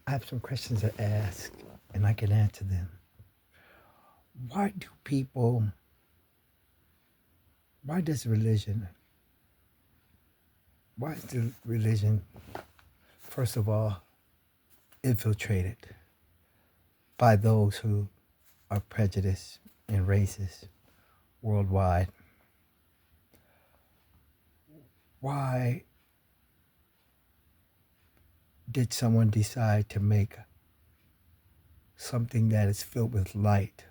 I have some questions to ask, and I can answer them. Why do people, why does religion, why is the religion, first of all, infiltrated by those who are prejudiced and racist worldwide? Why did someone decide to make something that is filled with light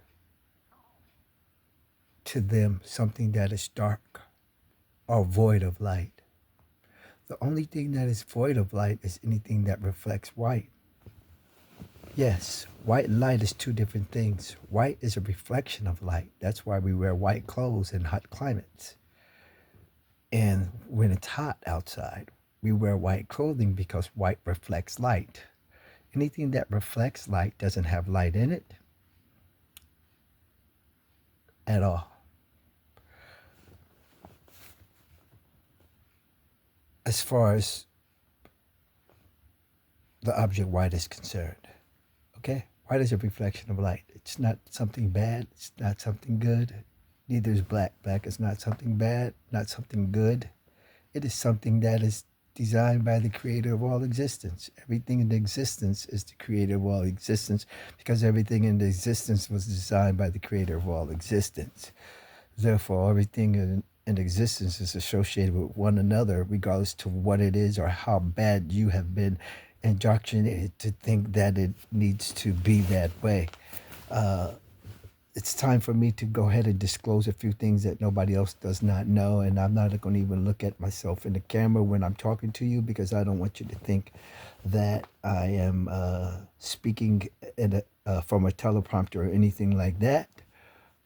to them something that is dark or void of light? The only thing that is void of light is anything that reflects white. Yes, white and light is two different things. White is a reflection of light. That's why we wear white clothes in hot climates. And when it's hot outside, we wear white clothing because white reflects light. Anything that reflects light doesn't have light in it at all. As far as the object white is concerned, okay? White is a reflection of light. It's not something bad. It's not something good. Neither is black. Black is not something bad, not something good. It is something that is designed by the creator of all existence. Everything in existence is the creator of all existence because everything in existence was designed by the creator of all existence. Therefore, everything in existence is associated with one another, regardless to what it is or how bad you have been indoctrinated to think that it needs to be that way. It's time for me to go ahead and disclose a few things that nobody else does not know. And I'm not going to even look at myself in the camera when I'm talking to you because I don't want you to think that I am speaking from a teleprompter or anything like that,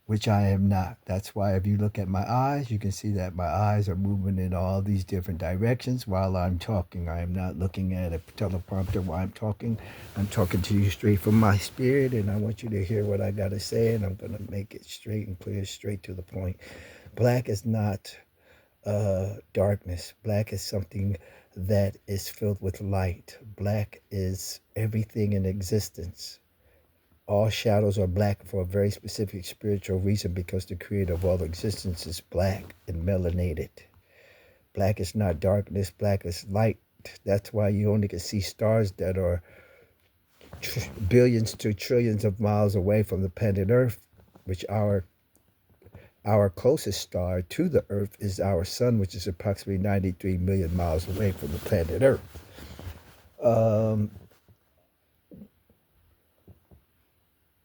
which I am not. That's why if you look at my eyes, you can see that my eyes are moving in all these different directions while I'm talking. I am not looking at a teleprompter while I'm talking. I'm talking to you straight from my spirit, and I want you to hear what I got to say, and I'm going to make it straight and clear, straight to the point. Black is not darkness. Black is something that is filled with light. Black is everything in existence. All shadows are black for a very specific spiritual reason because the creator of all existence is black and melanated. Black is not darkness, black is light. That's why you only can see stars that are billions to trillions of miles away from the planet Earth, which our closest star to the Earth is our sun, which is approximately 93 million miles away from the planet Earth.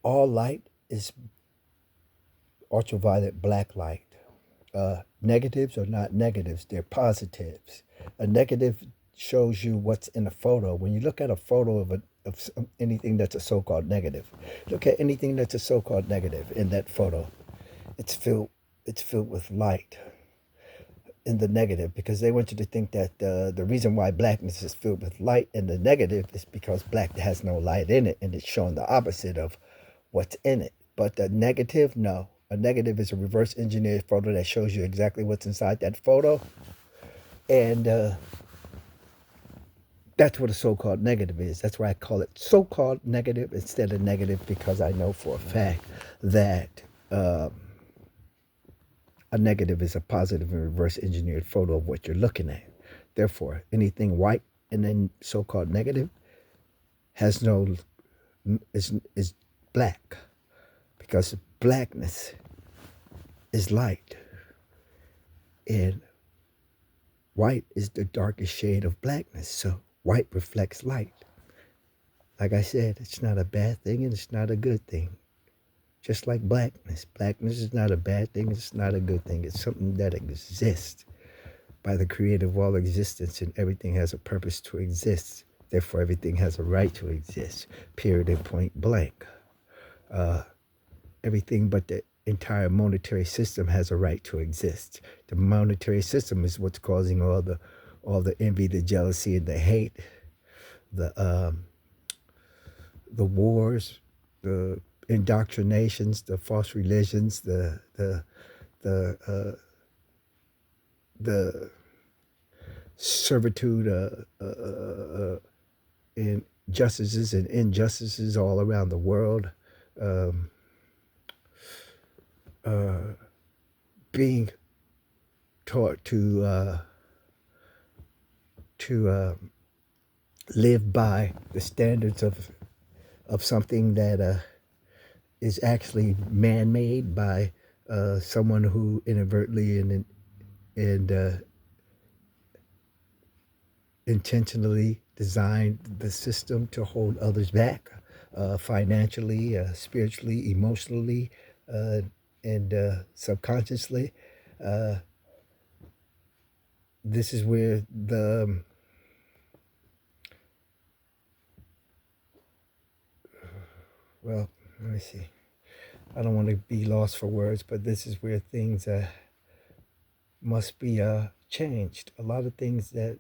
All light is ultraviolet black light. Negatives are not negatives, they're positives. A negative shows you what's in a photo. When you look at a photo of anything that's a so-called negative, look at anything that's a so-called negative in that photo. It's filled with light in the negative because they want you to think that the reason why blackness is filled with light in the negative is because black has no light in it and it's showing the opposite of what's in it. But the negative, no. A negative is a reverse engineered photo that shows you exactly what's inside that photo. And that's what a so-called negative is. That's why I call it so-called negative instead of negative because I know for a fact that a negative is a positive and reverse engineered photo of what you're looking at. Therefore, anything white and then so-called negative has no is black because blackness is light and white is the darkest shade of blackness. So white reflects light. Like I said, it's not a bad thing and it's not a good thing. Just like blackness. Blackness is not a bad thing, it's not a good thing. It's something that exists by the creator of all existence, and everything has a purpose to exist. Therefore, everything has a right to exist. Period and point blank. Everything but the entire monetary system has a right to exist. The monetary system is what's causing all the envy, the jealousy, and the hate, the wars, the indoctrinations, the false religions, the servitude, and justices and injustices all around the world, um, being taught to live by the standards of something that is actually man-made by someone who inadvertently and intentionally designed the system to hold others back, financially, spiritually, emotionally, uh, and subconsciously. Uh, this is where well, let me see. I don't want to be lost for words, but this is where things must be changed. A lot of things that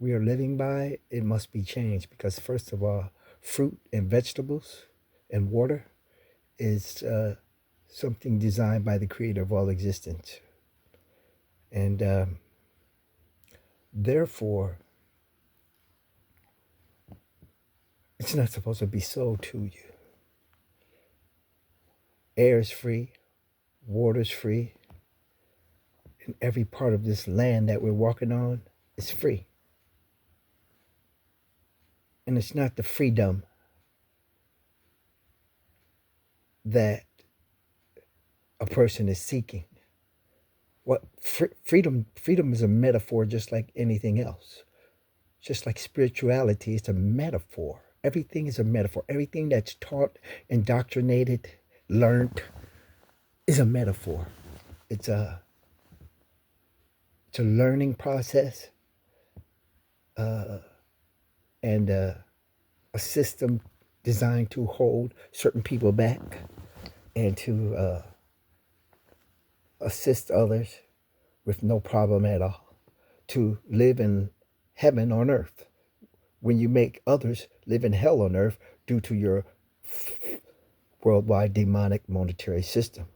we are living by, it must be changed because, first of all, fruit and vegetables and water is something designed by the creator of all existence. And therefore, it's not supposed to be sold to you. Air is free, water is free, and every part of this land that we're walking on is free. And it's not the freedom that a person is seeking. What freedom is a metaphor just like anything else. Just like spirituality, it's a metaphor. Everything is a metaphor. Everything that's taught, indoctrinated, learned is a metaphor. It's a learning process, and a system designed to hold certain people back and to assist others with no problem at all, to live in heaven on earth when you make others live in hell on earth due to your worldwide demonic monetary system.